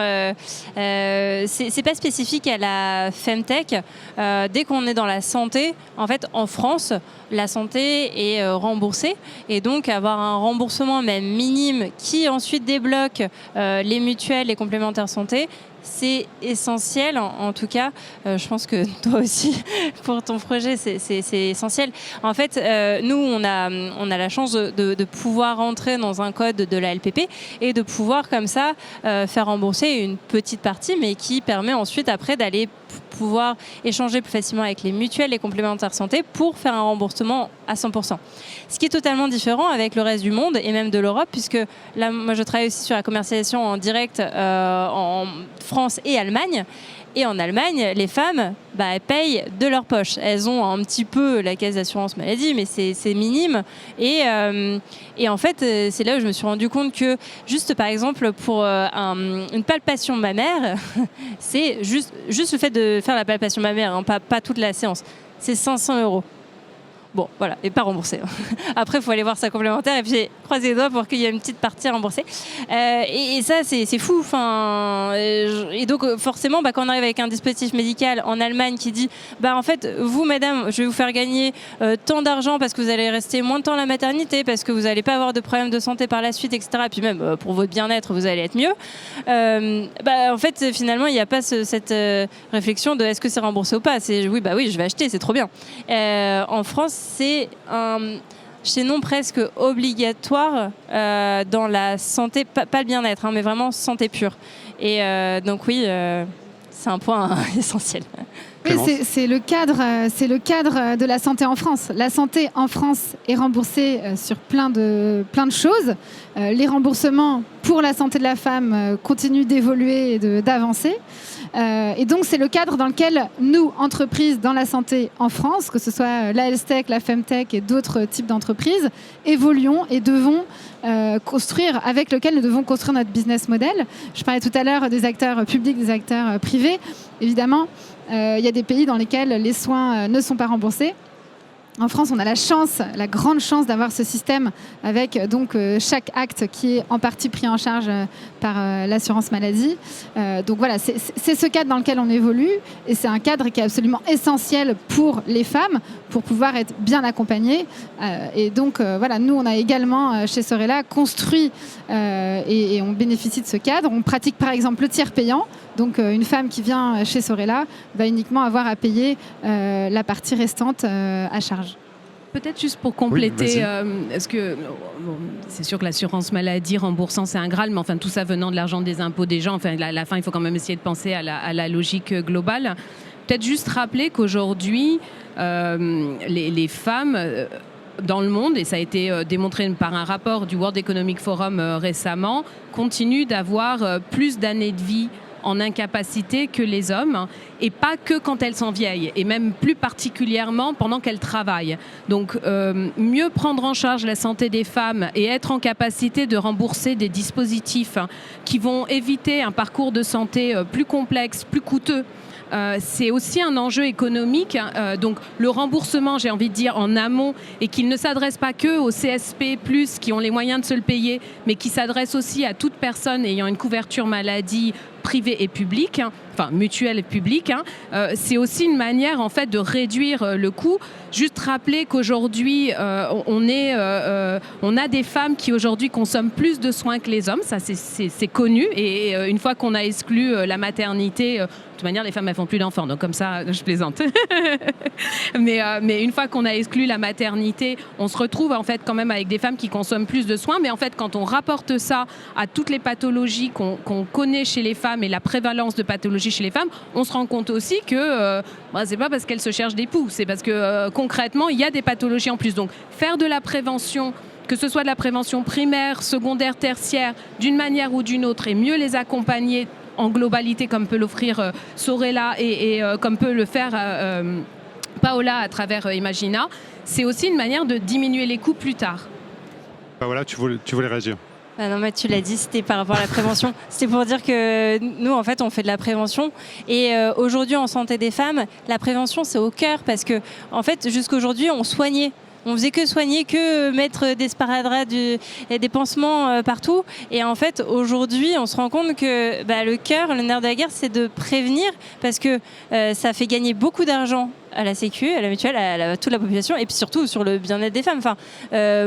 c'est pas spécifique à la Femtech. Dès qu'on est dans la santé, en fait, en France, la santé est remboursée, et donc avoir un remboursement même minime qui ensuite débloque les mutuelles, les complémentaires santé, c'est essentiel. En tout cas, je pense que toi aussi, pour ton projet, c'est essentiel. En fait, nous, on a la chance de pouvoir rentrer dans un code de la LPP et de pouvoir comme ça faire rembourser une petite partie, mais qui permet ensuite après d'aller pouvoir échanger plus facilement avec les mutuelles, les complémentaires santé pour faire un remboursement à 100%. Ce qui est totalement différent avec le reste du monde et même de l'Europe, puisque là, moi, je travaille aussi sur la commercialisation en direct en France et Allemagne. Et en Allemagne, les femmes, elles payent de leur poche. Elles ont un petit peu la caisse d'assurance maladie, mais c'est minime. Et en fait, c'est là où je me suis rendu compte que, juste par exemple, pour une palpation mammaire, c'est juste le fait de faire la palpation mammaire, pas toute la séance, c'est 500 €. Bon, voilà, et pas remboursé. Après, il faut aller voir sa complémentaire et puis croiser les doigts pour qu'il y ait une petite partie remboursée. Et ça, c'est fou. Et donc, forcément, quand on arrive avec un dispositif médical en Allemagne qui dit en fait, vous, madame, je vais vous faire gagner tant d'argent parce que vous allez rester moins de temps à la maternité, parce que vous n'allez pas avoir de problèmes de santé par la suite, etc. Et puis même, pour votre bien-être, vous allez être mieux. En fait, finalement, il n'y a pas cette réflexion de est-ce que c'est remboursé ou pas. C'est oui, je vais acheter, c'est trop bien. En France, c'est un chaînon presque obligatoire dans la santé, pas le bien-être, mais vraiment santé pure. Et donc oui, c'est un point essentiel. Oui, c'est le cadre de la santé en France. La santé en France est remboursée sur plein de choses. Les remboursements pour la santé de la femme continuent d'évoluer et d'avancer. Et donc, c'est le cadre dans lequel nous, entreprises dans la santé en France, que ce soit la Health Tech, la Femtech et d'autres types d'entreprises, évoluons et devons construire, avec lequel nous devons construire notre business model. Je parlais tout à l'heure des acteurs publics, des acteurs privés. Évidemment, il y a des pays dans lesquels les soins ne sont pas remboursés. En France, on a la grande chance d'avoir ce système avec donc chaque acte qui est en partie pris en charge par l'assurance maladie. Donc voilà, c'est ce cadre dans lequel on évolue et c'est un cadre qui est absolument essentiel pour les femmes pour pouvoir être bien accompagnées. Et donc voilà, nous on a également chez Sorella construit et on bénéficie de ce cadre. On pratique par exemple le tiers payant. Donc une femme qui vient chez Sorella va uniquement avoir à payer la partie restante à charge. Peut-être juste pour compléter, Oui, est-ce que c'est sûr que l'assurance maladie remboursant c'est un Graal, mais enfin tout ça venant de l'argent des impôts des gens, enfin à la fin il faut quand même essayer de penser à la logique globale. Peut-être juste rappeler qu'aujourd'hui les femmes dans le monde, et ça a été démontré par un rapport du World Economic Forum récemment, continuent d'avoir plus d'années de vie en incapacité que les hommes, et pas que quand elles sont vieilles, et même plus particulièrement pendant qu'elles travaillent. Donc mieux prendre en charge la santé des femmes et être en capacité de rembourser des dispositifs qui vont éviter un parcours de santé plus complexe, plus coûteux. C'est aussi un enjeu économique, donc le remboursement, j'ai envie de dire, en amont, et qu'il ne s'adresse pas que aux CSP+, qui ont les moyens de se le payer, mais qui s'adresse aussi à toute personne ayant une couverture maladie privée et publique, enfin mutuelle et publique, c'est aussi une manière en fait de réduire le coût. Juste rappeler qu'aujourd'hui on a des femmes qui aujourd'hui consomment plus de soins que les hommes, ça c'est connu, et une fois qu'on a exclu la maternité, de toute manière les femmes elles font plus d'enfants, donc comme ça je plaisante. mais une fois qu'on a exclu la maternité, on se retrouve en fait quand même avec des femmes qui consomment plus de soins, mais en fait quand on rapporte ça à toutes les pathologies qu'on connaît chez les femmes et la prévalence de pathologies chez les femmes, on se rend compte aussi que c'est pas parce qu'elles se cherchent d'époux, c'est parce que concrètement il y a des pathologies en plus. Donc faire de la prévention, que ce soit de la prévention primaire, secondaire, tertiaire, d'une manière ou d'une autre, et mieux les accompagner en globalité comme peut l'offrir Sorella et comme peut le faire Paola à travers Imagina, c'est aussi une manière de diminuer les coûts plus tard. Voilà, tu voulais réagir. Ah non, mais tu l'as dit, c'était par rapport à la prévention. C'était pour dire que nous, en fait, on fait de la prévention. Et aujourd'hui, en santé des femmes, la prévention, c'est au cœur. Parce que, en fait, jusqu'aujourd'hui, on soignait. On faisait que soigner, que mettre des sparadraps, des pansements partout. Et en fait, aujourd'hui, on se rend compte que le cœur, le nerf de la guerre, c'est de prévenir. Parce que ça fait gagner beaucoup d'argent à la Sécu, à la mutuelle, à toute la population, et puis surtout sur le bien-être des femmes. Enfin,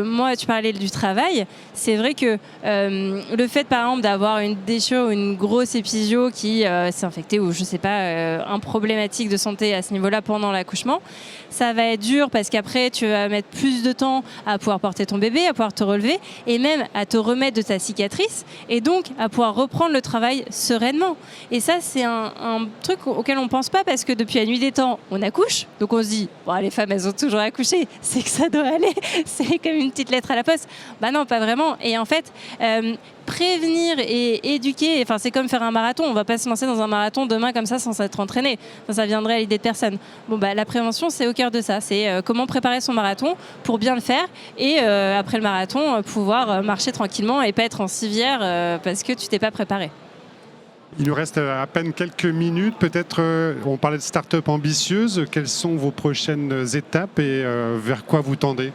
moi, tu parlais du travail. C'est vrai que le fait, par exemple, d'avoir une déchirure ou une grosse épisio qui s'est infectée, ou je sais pas, un problématique de santé à ce niveau-là pendant l'accouchement, ça va être dur parce qu'après, tu vas mettre plus de temps à pouvoir porter ton bébé, à pouvoir te relever, et même à te remettre de ta cicatrice, et donc à pouvoir reprendre le travail sereinement. Et ça, c'est un truc auquel on pense pas, parce que depuis la nuit des temps, on accouche. Donc on se dit, les femmes, elles ont toujours accouché, c'est que ça doit aller, c'est comme une petite lettre à la poste. Non, pas vraiment. Et en fait, prévenir et éduquer, c'est comme faire un marathon. On va pas se lancer dans un marathon demain comme ça sans s'être entraîné. Ça viendrait à l'idée de personne. La prévention, c'est au cœur de ça. C'est comment préparer son marathon pour bien le faire, et après le marathon, pouvoir marcher tranquillement et pas être en civière parce que tu t'es pas préparé. Il nous reste à peine quelques minutes. Peut-être, on parlait de start-up ambitieuse. Quelles sont vos prochaines étapes et vers quoi vous tendez ?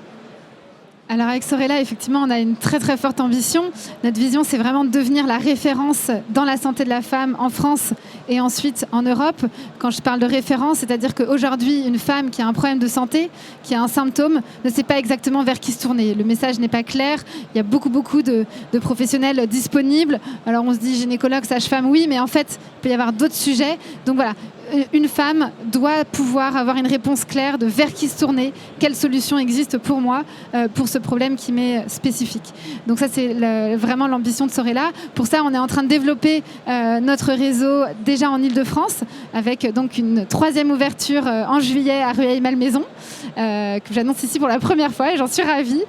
Alors avec Sorella, effectivement, on a une très très forte ambition. Notre vision, c'est vraiment de devenir la référence dans la santé de la femme en France et ensuite en Europe. Quand je parle de référence, c'est-à-dire qu'aujourd'hui, une femme qui a un problème de santé, qui a un symptôme, ne sait pas exactement vers qui se tourner. Le message n'est pas clair. Il y a beaucoup de professionnels disponibles. Alors on se dit gynécologue, sage-femme, oui, mais en fait, il peut y avoir d'autres sujets. Donc voilà. Une femme doit pouvoir avoir une réponse claire de vers qui se tourner, quelle solution existe pour moi, pour ce problème qui m'est spécifique. Donc ça, c'est vraiment l'ambition de Sorella. Pour ça, on est en train de développer notre réseau déjà en Ile-de-France, avec donc une 3e ouverture en juillet à Rueil-Malmaison, que j'annonce ici pour la première fois et j'en suis ravie.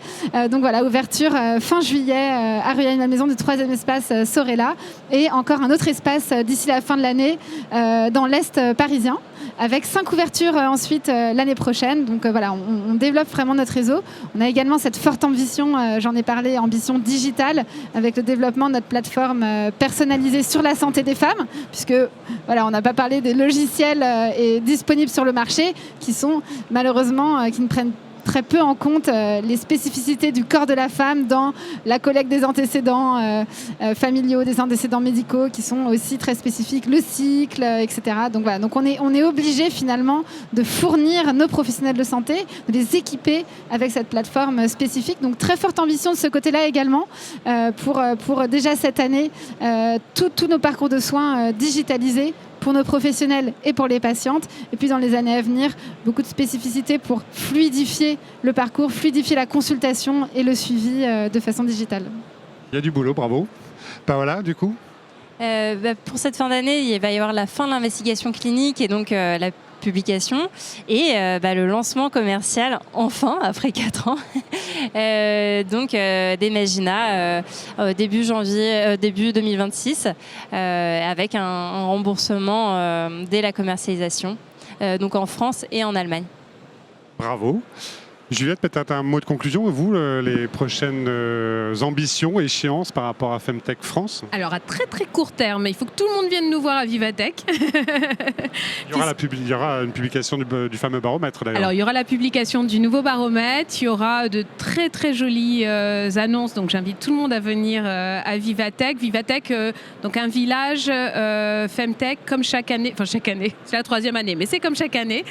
Donc voilà, ouverture fin juillet à Rueil-Malmaison du 3e espace Sorella, et encore un autre espace d'ici la fin de l'année dans l'Est parisien, avec 5 ouvertures ensuite l'année prochaine. Donc voilà, on développe vraiment notre réseau. On a également cette forte ambition, j'en ai parlé, ambition digitale, avec le développement de notre plateforme personnalisée sur la santé des femmes, puisque voilà, on n'a pas parlé des logiciels disponibles sur le marché, qui sont malheureusement, qui ne prennent très peu en compte les spécificités du corps de la femme dans la collecte des antécédents familiaux, des antécédents médicaux qui sont aussi très spécifiques, le cycle, etc. Donc voilà, donc on est obligé finalement de fournir nos professionnels de santé, de les équiper avec cette plateforme spécifique. Donc très forte ambition de ce côté-là également pour déjà cette année tous nos parcours de soins digitalisés pour nos professionnels et pour les patientes. Et puis dans les années à venir, beaucoup de spécificités pour fluidifier le parcours, fluidifier la consultation et le suivi de façon digitale. Il y a du boulot, bravo. Voilà, du coup. Pour cette fin d'année, il va y avoir la fin de l'investigation clinique et donc la publication et le lancement commercial, enfin, après 4 ans, d'Emagina début janvier, début 2026, avec un remboursement dès la commercialisation, donc en France et en Allemagne. Bravo. Juliette, peut-être un mot de conclusion. Vous, les prochaines ambitions, échéances par rapport à Femtech France? Alors à très très court terme, il faut que tout le monde vienne nous voir à Vivatech. Il y aura une publication du fameux baromètre d'ailleurs. Alors il y aura la publication du nouveau baromètre, il y aura de très très jolies annonces, donc j'invite tout le monde à venir à Vivatech. Vivatech, donc un village Femtech comme chaque année, c'est la 3e année, mais c'est comme chaque année.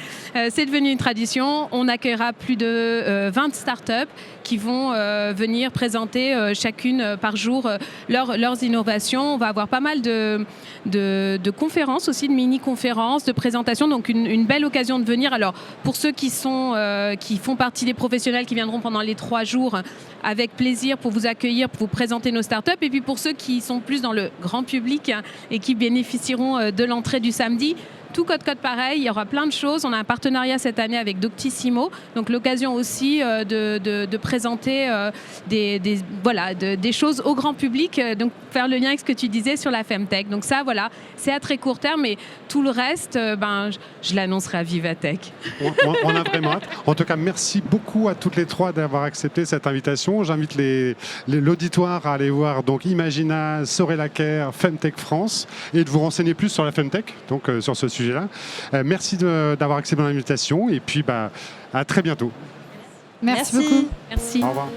C'est devenu une tradition, on accueillera plus de 20 startups qui vont venir présenter chacune par jour leurs innovations. On va avoir pas mal de conférences aussi, de mini-conférences, de présentations, donc une belle occasion de venir. Alors pour ceux qui font partie des professionnels qui viendront pendant les 3 jours, avec plaisir pour vous accueillir, pour vous présenter nos startups, et puis pour ceux qui sont plus dans le grand public et qui bénéficieront de l'entrée du samedi, tout code pareil, il y aura plein de choses. On a un partenariat cette année avec Doctissimo, donc l'occasion aussi de présenter des choses au grand public, donc faire le lien avec ce que tu disais sur la Femtech. Donc ça, voilà, c'est à très court terme, mais tout le reste, je l'annoncerai à Vivatech. On a vraiment hâte. En tout cas, merci beaucoup à toutes les 3 d'avoir accepté cette invitation. J'invite l'auditoire à aller voir donc Imagina, Sorella Care, Femtech France, et de vous renseigner plus sur la Femtech, donc sur ce sujet-là. Merci d'avoir accepté mon invitation et puis à très bientôt. Merci beaucoup. Merci. Au revoir.